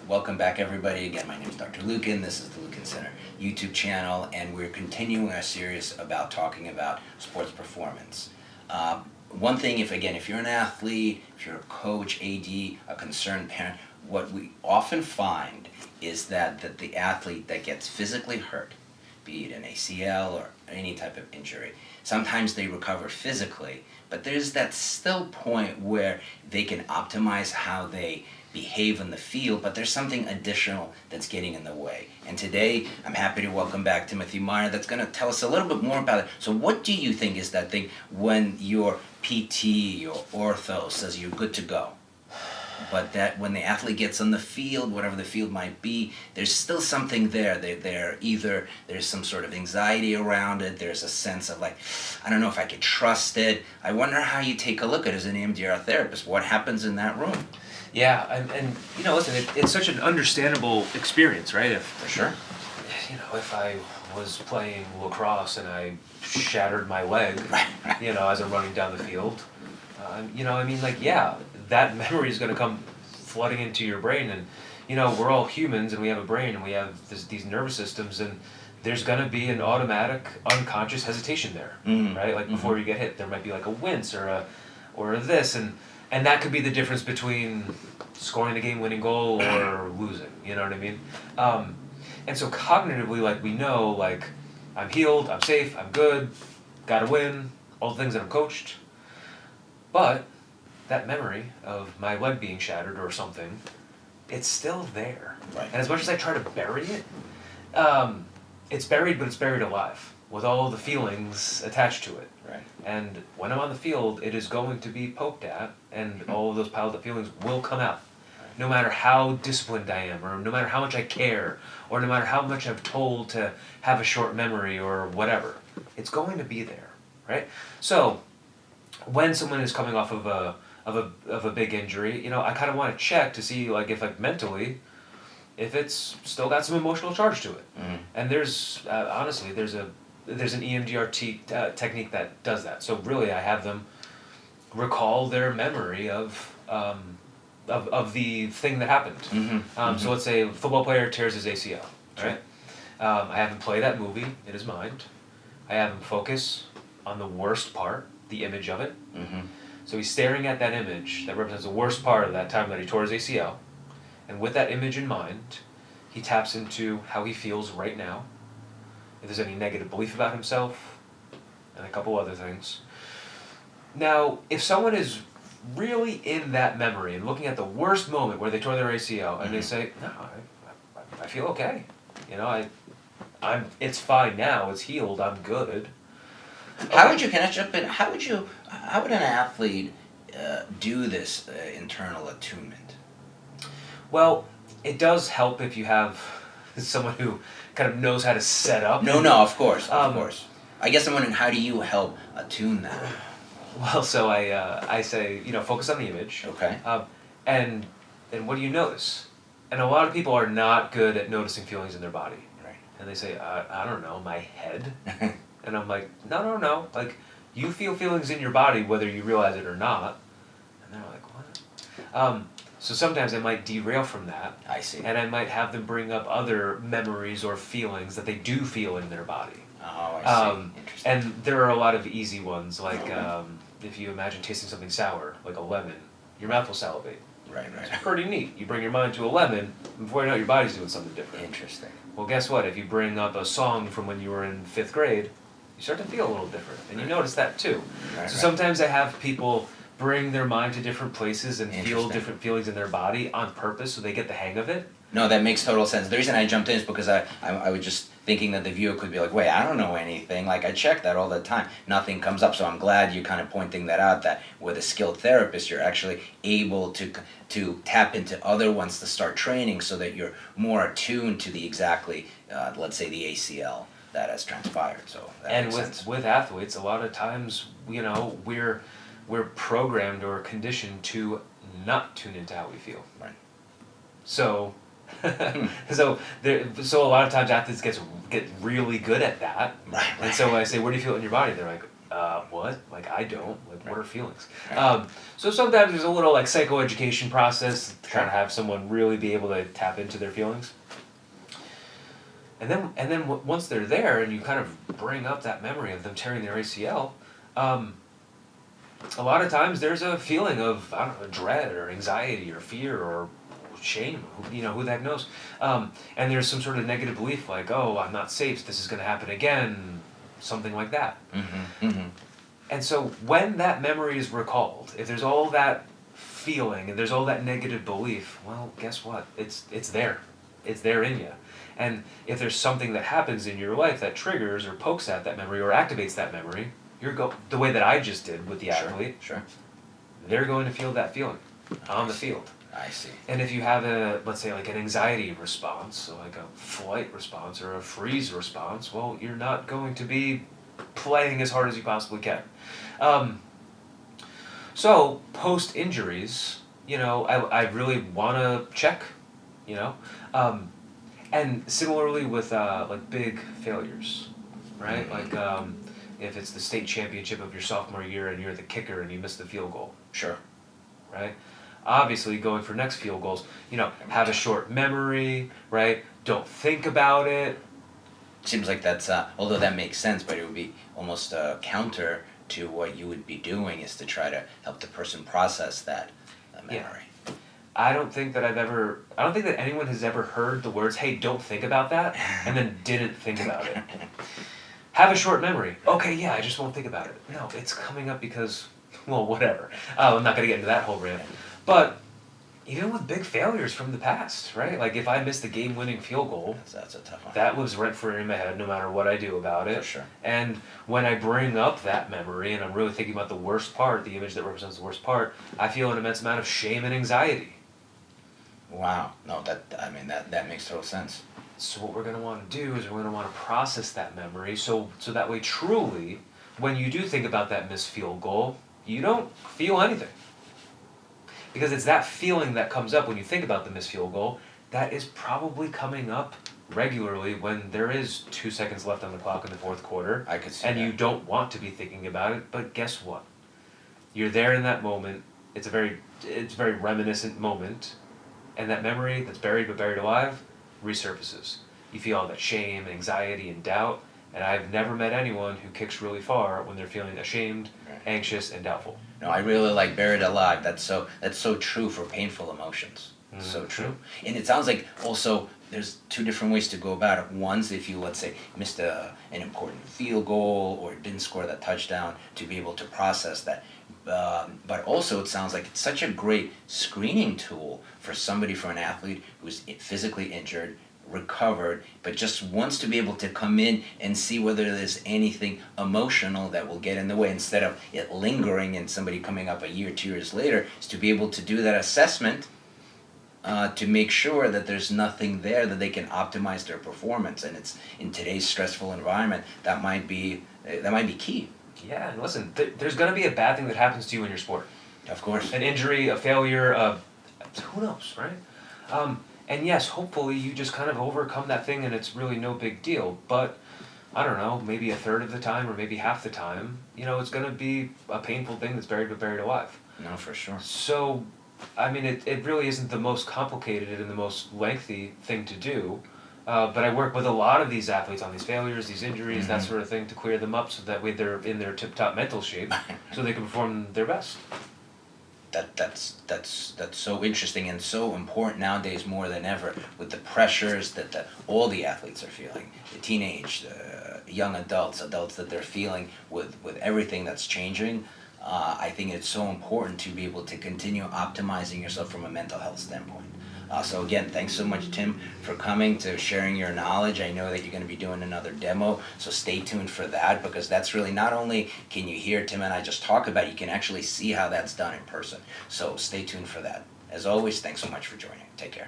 welcome back everybody. Again, my name is Dr. Lukin. This is the Lukin Center YouTube channel, and we're continuing our series about talking about sports performance. One thing, if you're an athlete, if you're a coach, AD, a concerned parent, what we often find is that the athlete that gets physically hurt, be it an ACL or any type of injury, sometimes they recover physically, but there's that still point where they can optimize how they behave in the field, but there's something additional that's getting in the way. And today, I'm happy to welcome back Timothy Meyer that's going to tell us a little bit more about it. So what do you think is that thing when your PT, your ortho says you're good to go, but that when the athlete gets on the field, whatever the field might be, there's still something there. Either there's some sort of anxiety around it, there's a sense of like, I don't know if I could trust it. I wonder how you take a look at it as an EMDR therapist. What happens in that room? Yeah, and listen, it's such an understandable experience, right? For sure. If I was playing lacrosse and I shattered my leg, as I'm running down the field, that memory is going to come flooding into your brain, and we're all humans and we have a brain and we have these nervous systems, and there's going to be an automatic unconscious hesitation there, right? Like before you get hit, there might be like a wince or a this, and that could be the difference between scoring the game-winning goal or losing. You know what I mean? And so cognitively, like we know, like I'm healed, I'm safe, I'm good, got to win, all the things that I'm coached, but that memory of my leg being shattered or something, it's still there. Right. And as much as I try to bury it, it's buried, but it's buried alive with all the feelings attached to it. Right. And when I'm on the field, it is going to be poked at, and all of those piled up feelings will come out. No matter how disciplined I am, or no matter how much I care, or no matter how much I've told to have a short memory or whatever, it's going to be there, right? So, when someone is coming off of a big injury, I kind of want to check to see, like, if mentally, if it's still got some emotional charge to it. And there's honestly, there's an EMDR technique that does that. So really, I have them recall their memory of the thing that happened. So let's say a football player tears his ACL, right? I have him play that movie in his mind. I have him focus on the worst part, the image of it. So he's staring at that image that represents the worst part of that time that he tore his ACL. And with that image in mind, he taps into how he feels right now, if there's any negative belief about himself, and a couple other things. Now, if someone is really in that memory and looking at the worst moment where they tore their ACL, and they say, no, I feel okay. It's fine now, it's healed, I'm good. How would an athlete do this internal attunement? Well, it does help if you have someone who kind of knows how to set up. No, of course. I guess I'm wondering, how do you help attune that? Well, so I say, focus on the image. Okay. And what do you notice? And a lot of people are not good at noticing feelings in their body. Right. And they say, I don't know, my head. And I'm like, no. Like, you feel feelings in your body whether you realize it or not. And they're like, what? So sometimes I might derail from that. I see. And I might have them bring up other memories or feelings that they do feel in their body. Oh, I see. Interesting. And there are a lot of easy ones, like if you imagine tasting something sour, like a lemon, your mouth will salivate. Right. It's pretty neat. You bring your mind to a lemon, and before you know it, your body's doing something different. Interesting. Well, guess what? If you bring up a song from when you were in 5th grade, you start to feel a little different, and you notice that too. So sometimes I have people bring their mind to different places and feel different feelings in their body on purpose so they get the hang of it. No, that makes total sense. The reason I jumped in is because I was just thinking that the viewer could be like, wait, I don't know anything. Like, I check that all the time. Nothing comes up. So I'm glad you're kind of pointing that out, that with a skilled therapist, you're actually able to tap into other ones to start training so that you're more attuned to the let's say the ACL that has transpired. So that makes sense. With athletes, a lot of times, we're programmed or conditioned to not tune into how we feel. Right. So, so a lot of times athletes get really good at that. Right. And so I say, where do you feel it in your body? They're like, what? Like, I don't. Like, what are feelings? Right. So sometimes there's a little like psychoeducation process to Sure. kind of have someone really be able to tap into their feelings. And then once they're there and you kind of bring up that memory of them tearing their ACL, a lot of times there's a feeling of, I don't know, dread or anxiety or fear or shame, who the heck knows. And there's some sort of negative belief like, oh, I'm not safe, this is going to happen again, something like that. Mm-hmm. Mm-hmm. And so when that memory is recalled, if there's all that feeling and there's all that negative belief, well, guess what? It's there. It's there in you. And if there's something that happens in your life that triggers or pokes at that memory or activates that memory, the way that I just did with the athlete, Sure. they're going to feel that feeling on the field. I see. And if you have let's say like an anxiety response, so like a flight response or a freeze response, well, you're not going to be playing as hard as you possibly can. So post injuries, I really want to check, you know, and similarly with like big failures, right? Like if it's the state championship of your sophomore year and you're the kicker and you miss the field goal, Sure. right? Obviously, going for next field goals, have a short memory, right? Don't think about it. Seems like that's, although that makes sense, but it would be almost counter to what you would be doing is to try to help the person process that memory. I don't think that anyone has ever heard the words, hey, don't think about that, and then didn't think about it. Have a short memory. Okay, yeah, I just won't think about it. No, it's coming up because, well, whatever. I'm not going to get into that whole rant. But even with big failures from the past, right? Like if I missed the game-winning field goal, That's a tough one. that lives rent-free in my head no matter what I do about it. For sure. And when I bring up that memory and I'm really thinking about the worst part, the image that represents the worst part, I feel an immense amount of shame and anxiety. Wow. No, that makes total sense. So what we're going to want to do is we're going to want to process that memory so that way truly, when you do think about that missed field goal, you don't feel anything. Because it's that feeling that comes up when you think about the missed field goal that is probably coming up regularly when there is 2 seconds left on the clock in the fourth quarter. I could see and that. you don't want to be thinking about it, but guess what? You're there in that moment. It's a very reminiscent moment, and that memory that's buried but buried alive resurfaces. You feel all that shame, anxiety, and doubt, and I've never met anyone who kicks really far when they're feeling ashamed, Right. anxious, and doubtful. No, I really like buried alive. That's so true for painful emotions. So true. And it sounds like also there's two different ways to go about it. One's if you, let's say, missed an important field goal or didn't score that touchdown, to be able to process that. But also it sounds like it's such a great screening tool for somebody, for an athlete who's physically injured, recovered, but just wants to be able to come in and see whether there's anything emotional that will get in the way, instead of it lingering and somebody coming up a year, 2 years later, is to be able to do that assessment to make sure that there's nothing there, that they can optimize their performance. And it's in today's stressful environment that might be key. Yeah, and listen, there's going to be a bad thing that happens to you in your sport. Of course. An injury, a failure, who knows, right? And yes, hopefully you just kind of overcome that thing and it's really no big deal. But, I don't know, maybe a third of the time or maybe half the time, it's going to be a painful thing that's buried but buried alive. No, for sure. So, I mean, it really isn't the most complicated and the most lengthy thing to do. But I work with a lot of these athletes on these failures, these injuries, that sort of thing, to clear them up so that way they're in their tip-top mental shape so they can perform their best. That's so interesting and so important nowadays more than ever, with the pressures that all the athletes are feeling, the teenage, the young adults that they're feeling with everything that's changing. I think it's so important to be able to continue optimizing yourself from a mental health standpoint. So again, thanks so much, Tim, for coming, to sharing your knowledge. I know that you're going to be doing another demo, so stay tuned for that, because that's really, not only can you hear Tim and I just talk about it, you can actually see how that's done in person. So stay tuned for that. As always, thanks so much for joining. Take care.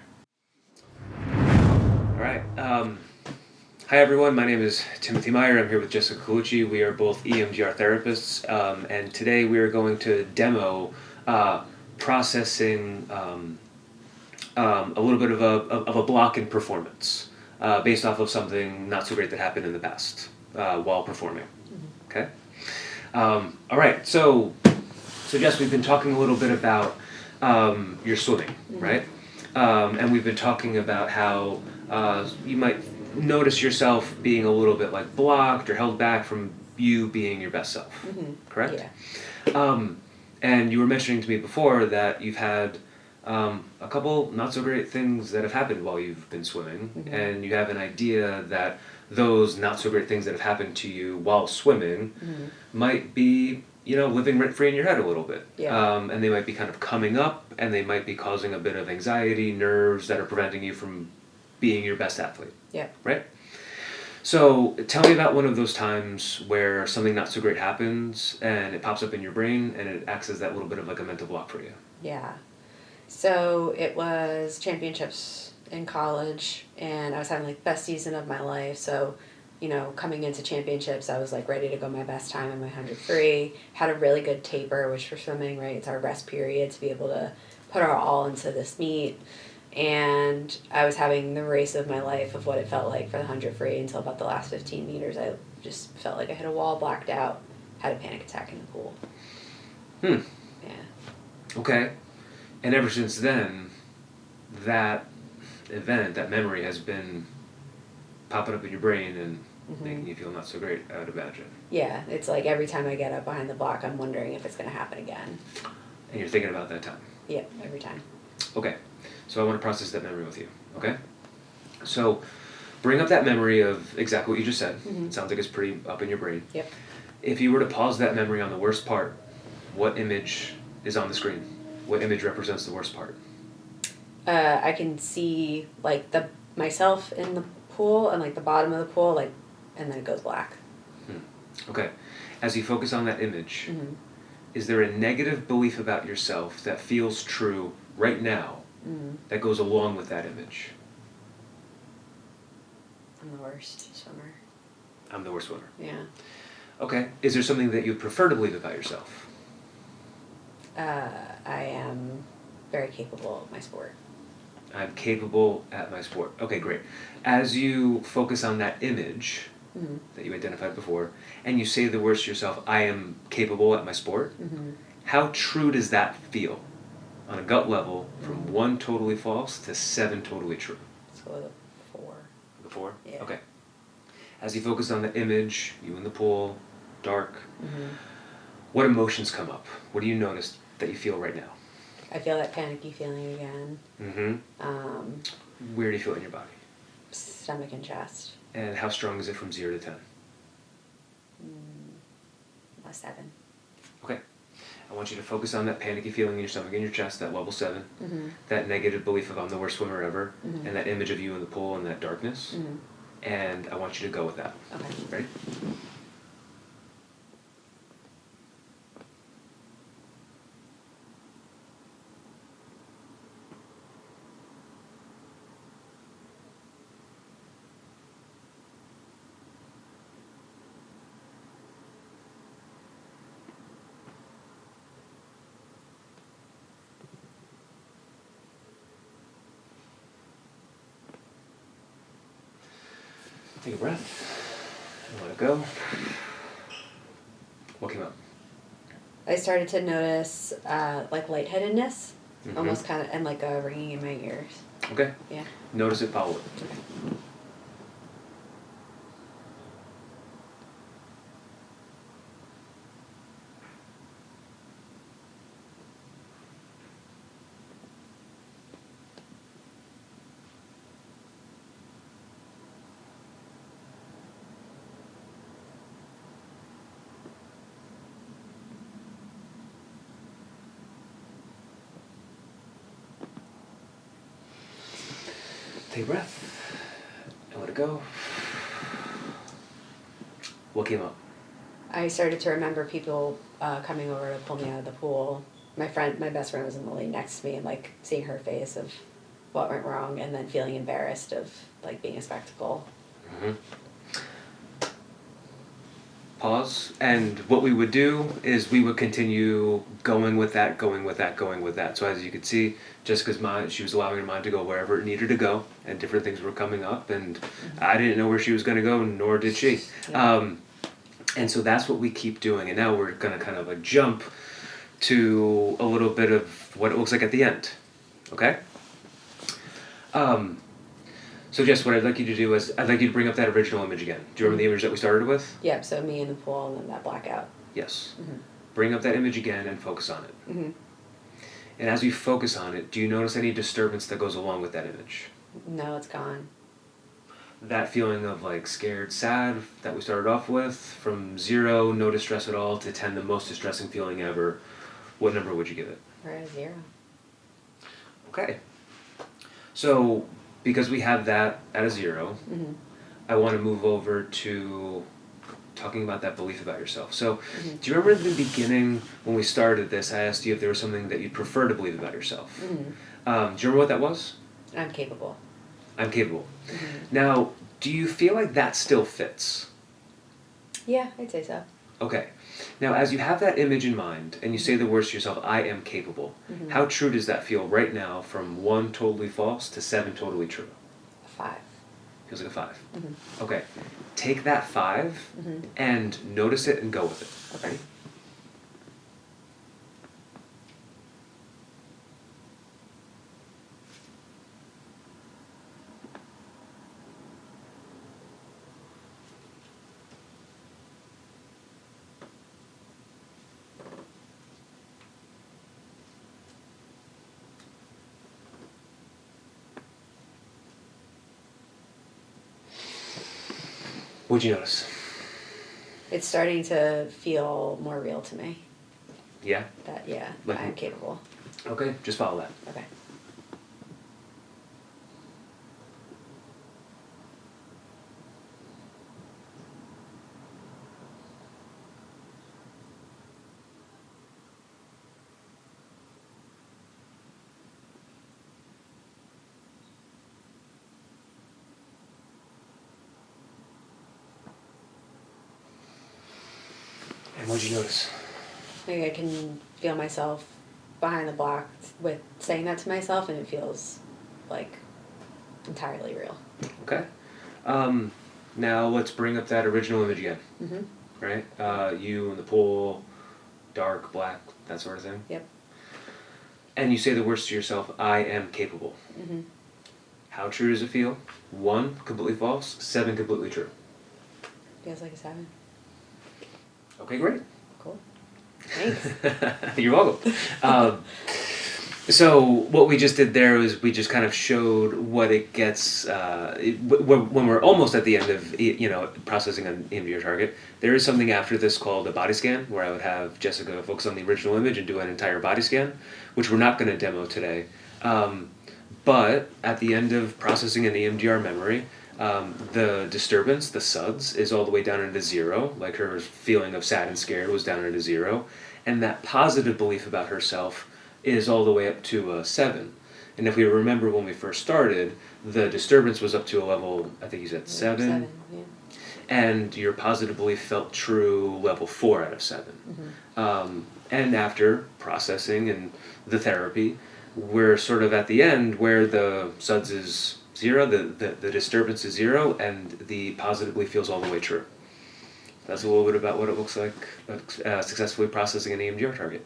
All right. Hi, everyone. My name is Timothy Meyer. I'm here with Jessica Colucci. We are both EMDR therapists, and today we are going to demo processing a little bit of a block in performance based off of something not so great that happened in the past while performing. Okay? All right, so Jess, we've been talking a little bit about your swimming, right? And we've been talking about how you might notice yourself being a little bit like blocked or held back from you being your best self, correct? Yeah. And you were mentioning to me before that you've had a couple not so great things that have happened while you've been swimming, and you have an idea that those not so great things that have happened to you while swimming might be, living rent free in your head a little bit. Yeah. And they might be kind of coming up, and they might be causing a bit of anxiety, nerves that are preventing you from being your best athlete. Yeah. Right? So tell me about one of those times where something not so great happens and it pops up in your brain and it acts as that little bit of like a mental block for you. Yeah. So it was championships in college, and I was having like the best season of my life. So, coming into championships, I was like ready to go my best time in my 100 free. Had a really good taper, which for swimming, right, it's our rest period to be able to put our all into this meet. And I was having the race of my life of what it felt like for the 100 free until about the last 15 meters. I just felt like I hit a wall, blacked out, had a panic attack in the pool. Yeah. Okay. And ever since then, that event, that memory has been popping up in your brain and making you feel not so great, I would imagine. Yeah, it's like every time I get up behind the block, I'm wondering if it's going to happen again. And you're thinking about that time. Yep, every time. Okay. So I want to process that memory with you. Okay? So bring up that memory of exactly what you just said. It sounds like it's pretty up in your brain. Yep. If you were to pause that memory on the worst part, what image is on the screen? What image represents the worst part? I can see like myself in the pool and like the bottom of the pool, and then it goes black. Okay. As you focus on that image, is there a negative belief about yourself that feels true right now that goes along with that image? I'm the worst swimmer. I'm the worst swimmer. Yeah. Okay. Is there something that you'd prefer to believe about yourself? I am very capable of my sport. I'm capable at my sport. Okay, great. As you focus on that image that you identified before, and you say the words to yourself, I am capable at my sport, how true does that feel on a gut level from 1 totally false to 7 totally true? Let's go with a 4. The 4? Yeah. Okay. As you focus on the image, you in the pool, dark, what emotions come up? What do you notice that you feel right now? I feel that panicky feeling again. Where do you feel it in your body? Stomach and chest. And how strong is it from 0 to 10? A 7. Okay. I want you to focus on that panicky feeling in your stomach and your chest, that level 7, that negative belief of I'm the worst swimmer ever, and that image of you in the pool and that darkness. And I want you to go with that. Okay. Ready? Take a breath and let it go. What came up? I started to notice like lightheadedness, almost kind of, and like a ringing in my ears. Okay. Yeah. Notice it, follow it. Take a breath and let it go. What came up? I started to remember people coming over to pull me out of the pool. My best friend was in the lane next to me, and like seeing her face of what went wrong, and then feeling embarrassed of like being a spectacle. Pause. And what we would do is we would continue going with that. So as you could see, Jessica's mind, she was allowing her mind to go wherever it needed to go, and different things were coming up, and I didn't know where she was going to go, nor did she. Yeah. And so that's what we keep doing. And now we're going to kind of like jump to a little bit of what it looks like at the end. Okay? So Jess, what I'd like you to do is I'd like you to bring up that original image again. Do you remember the image that we started with? Yep, so me in the pool and then that blackout. Yes. Mm-hmm. Bring up that image again and focus on it. Mm-hmm. And as you focus on it, do you notice any disturbance that goes along with that image? No, it's gone. That feeling of like scared, sad that we started off with, from 0, no distress at all, to 10, the most distressing feeling ever, what number would you give it? We're at 0. Okay. So, because we have that at a 0, Mm-hmm. I want to move over to talking about that belief about yourself. So, Mm-hmm. do you remember at the beginning when we started this, I asked you if there was something that you'd prefer to believe about yourself? Mm-hmm. Do you remember what that was? I'm capable. I'm capable. Mm-hmm. Now, do you feel like that still fits? Yeah, I'd say so. Okay. Now, as you have that image in mind and you say the words to yourself, I am capable, Mm-hmm. how true does that feel right now from 1 totally false to 7 totally true? A 5. Feels like a 5. Mm-hmm. Okay. Take that 5 Mm-hmm. and notice it and go with it. Okay. Ready? What'd you notice? It's starting to feel more real to me. Yeah? That, yeah, Like- I'm capable. Okay, just follow that. Okay. And what'd you notice? Maybe I can feel myself behind the block with saying that to myself, and it feels like entirely real. Okay. Now let's bring up that original image again. Mm-hmm. Right? You in the pool, dark, black, that sort of thing. Yep. And you say the words to yourself, I am capable. Mm-hmm. How true does it feel? 1, completely false. 7, completely true. Feels like a 7. Okay, great. Cool. Thanks. You're welcome. So what we just did there was we just kind of showed what it gets when we're almost at the end of processing an EMDR target. There is something after this called a body scan, where I would have Jessica focus on the original image and do an entire body scan, which we're not going to demo today. But at the end of processing an EMDR memory, the disturbance, the SUDS, is all the way down into 0, like her feeling of sad and scared was down into 0, and that positive belief about herself is all the way up to 7. And if we remember when we first started, the disturbance was up to a level, I think you said 7, 7, yeah. and your positive belief felt true level 4 out of 7. Mm-hmm. And after processing and the therapy, we're sort of at the end where the SUDS is 0, the disturbance is 0, and the positive belief feels all the way true. That's a little bit about what it looks like successfully processing an EMDR target.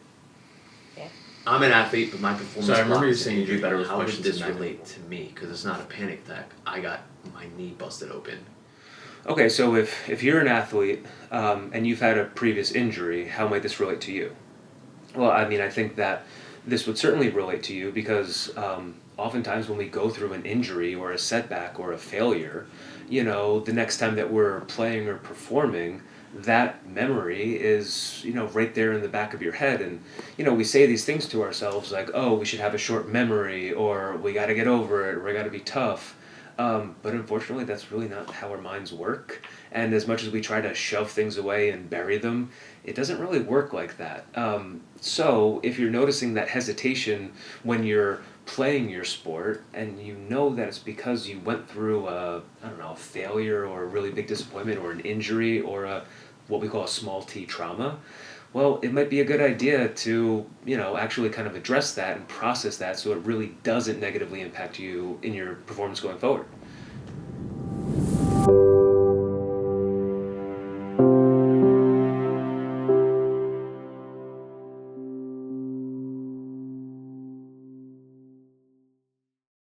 Yeah. I'm an athlete, but my performance So I remember you blocks saying and you'd do better with how would questions this than I do. relate to me? Because it's not a panic attack. I got my knee busted open. Okay, so if you're an athlete and you've had a previous injury, how might this relate to you? Well, I mean, I think that this would certainly relate to you because oftentimes when we go through an injury or a setback or a failure, the next time that we're playing or performing, that memory is, right there in the back of your head. And, we say these things to ourselves like, oh, we should have a short memory, or we got to get over it, or we got to be tough. But unfortunately, that's really not how our minds work. And as much as we try to shove things away and bury them, it doesn't really work like that. So if you're noticing that hesitation when you're playing your sport, and you know that it's because you went through a failure or a really big disappointment or an injury or what we call a small t trauma, well, it might be a good idea to, actually kind of address that and process that so it really doesn't negatively impact you in your performance going forward.